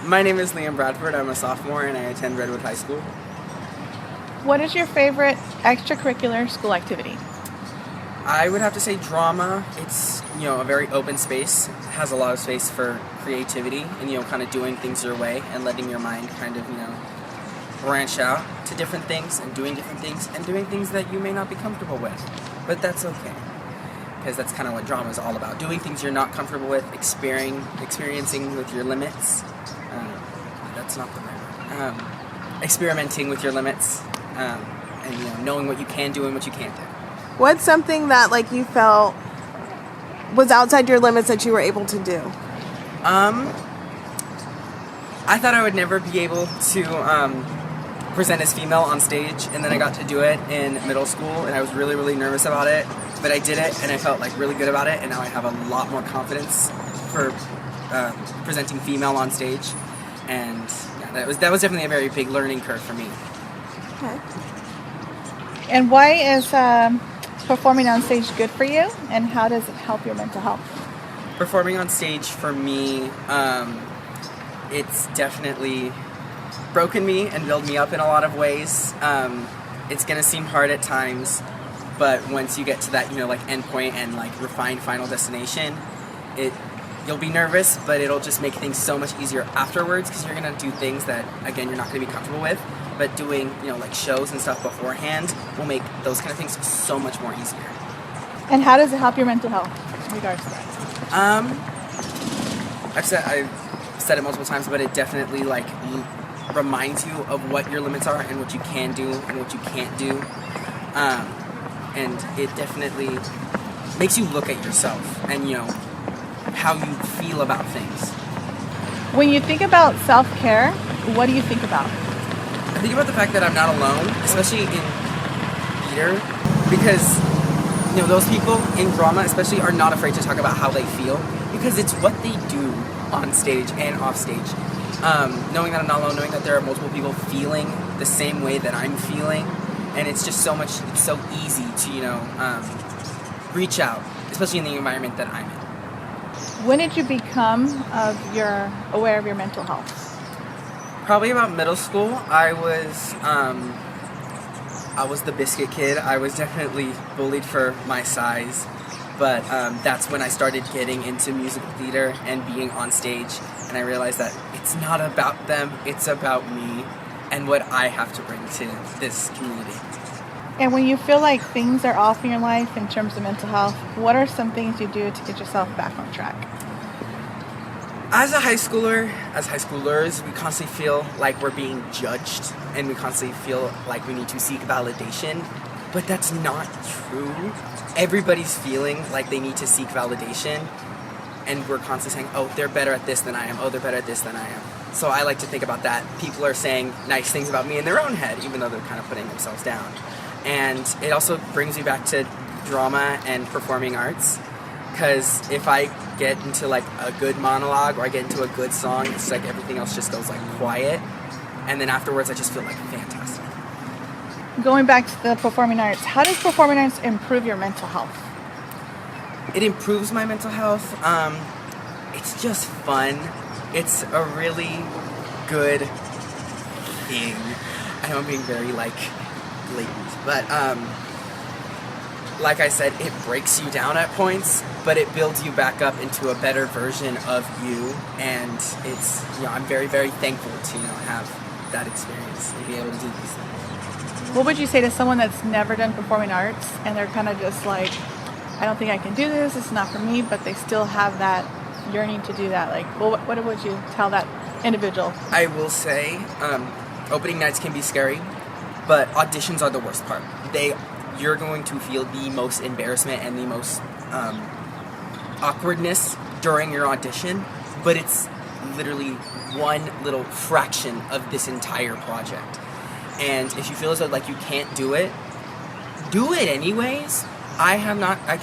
My name is Liam Bradford. I'm a sophomore and I attend Redwood High School. What is your favorite extracurricular school activity? I would have to say drama. It's, a very open space. It has a lot of space for creativity and, kind of doing things your way and letting your mind kind of, branch out to different things and doing different things and doing things that you may not be comfortable with. But that's okay. Because that's kind of what drama is all about. Doing things you're not comfortable with, experiencing with your limits. That's not the right word. Experimenting with your limits, and knowing what you can do and what you can't do. What's something that you felt was outside your limits that you were able to do? I thought I would never be able to present as female on stage, and then I got to do it in middle school, and I was really, really nervous about it, but I did it, and I felt really good about it, and now I have a lot more confidence for presenting female on stage, and that was definitely a very big learning curve for me. Okay. And why is performing on stage good for you, and how does it help your mental health? Performing on stage for me, it's definitely broken me and built me up in a lot of ways. It's gonna seem hard at times, but once you get to that, end point and refined final destination, you'll be nervous, but it'll just make things so much easier afterwards because you're gonna do things that, again, you're not gonna be comfortable with. But doing, shows and stuff beforehand will make those kind of things so much more easier. And how does it help your mental health in regards to that? I've said it multiple times, but it definitely reminds you of what your limits are and what you can do and what you can't do. And it definitely makes you look at yourself and how you feel about things. When you think about self-care, what do you think about? I think about the fact that I'm not alone, especially in theater, because those people in drama especially are not afraid to talk about how they feel because it's what they do on stage and off stage. Knowing that I'm not alone, knowing that there are multiple people feeling the same way that I'm feeling, and it's just it's so easy to reach out, especially in the environment that I'm in. When did you become aware of your mental health? Probably about middle school. I was the biscuit kid. I was definitely bullied for my size, but that's when I started getting into musical theater and being on stage, and I realized that it's not about them, it's about me and what I have to bring to this community. And when you feel like things are off in your life in terms of mental health, what are some things you do to get yourself back on track? As high schoolers, we constantly feel like we're being judged, and we constantly feel like we need to seek validation, but that's not true. Everybody's feeling like they need to seek validation, and we're constantly saying, oh, they're better at this than I am, oh, they're better at this than I am. So I like to think about that. People are saying nice things about me in their own head, even though they're kind of putting themselves down. And it also brings me back to drama and performing arts, because if I get into a good monologue or I get into a good song, it's everything else just goes quiet, and then afterwards I just feel fantastic. Going back to the performing arts, how does performing arts improve your mental health? It improves my mental health. It's just fun. It's a really good thing. I know I'm being very blatant, but like I said, it breaks you down at points, but it builds you back up into a better version of you, and it's, I'm very, very thankful to, have that experience and be able to do these things. What would you say to someone that's never done performing arts and they're kind of just I don't think I can do this, it's not for me, but they still have that yearning to do that? What would you tell that individual? I will say, opening nights can be scary, but auditions are the worst part. You're going to feel the most embarrassment and the most awkwardness during your audition, but it's literally one little fraction of this entire project. And if you feel as though you can't do it anyways. I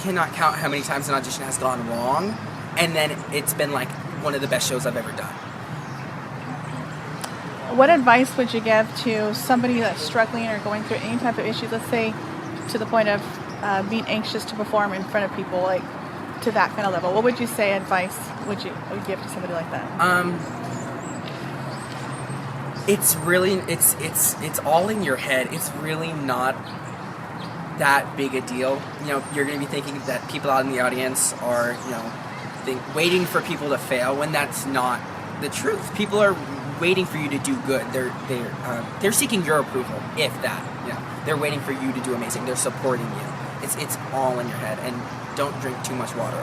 cannot count how many times an audition has gone wrong, and then it's been one of the best shows I've ever done. What advice would you give to somebody that's struggling or going through any type of issues, let's say to the point of being anxious to perform in front of people, to that kind of level? What would you say advice would you give to somebody like that? It's really it's all in your head. It's really not that big a deal. You know, you're going to be thinking that people out in the audience are, you know, waiting for people to fail when that's not the truth. People are waiting for you to do good. They're seeking your approval, if that. You know, they're waiting for you to do amazing. They're supporting you. It's all in your head, and don't drink too much water.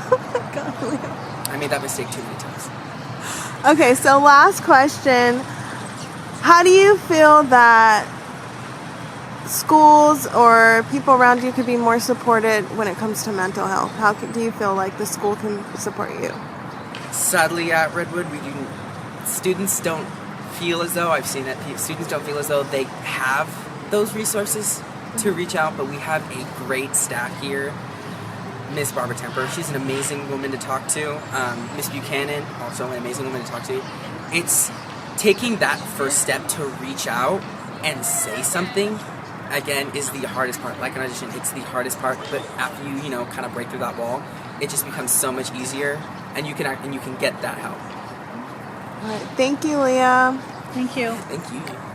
Oh my God, Liam. I made that mistake too many times. Okay, so last question. How do you feel that schools or people around you could be more supported when it comes to mental health? Do you feel like the school can support you? Sadly, at Redwood, students don't feel as though, I've seen it, students don't feel as though they have those resources to reach out, but we have a great staff here. Miss Barbara Temper, she's an amazing woman to talk to. Miss Buchanan, also an amazing woman to talk to. It's taking that first step to reach out and say something, again, is the hardest part. Like an audition, it's the hardest part, but after you, you know, kind of break through that wall, it just becomes so much easier, and you can get that help. All right. Thank you, Leah. Thank you. Thank you.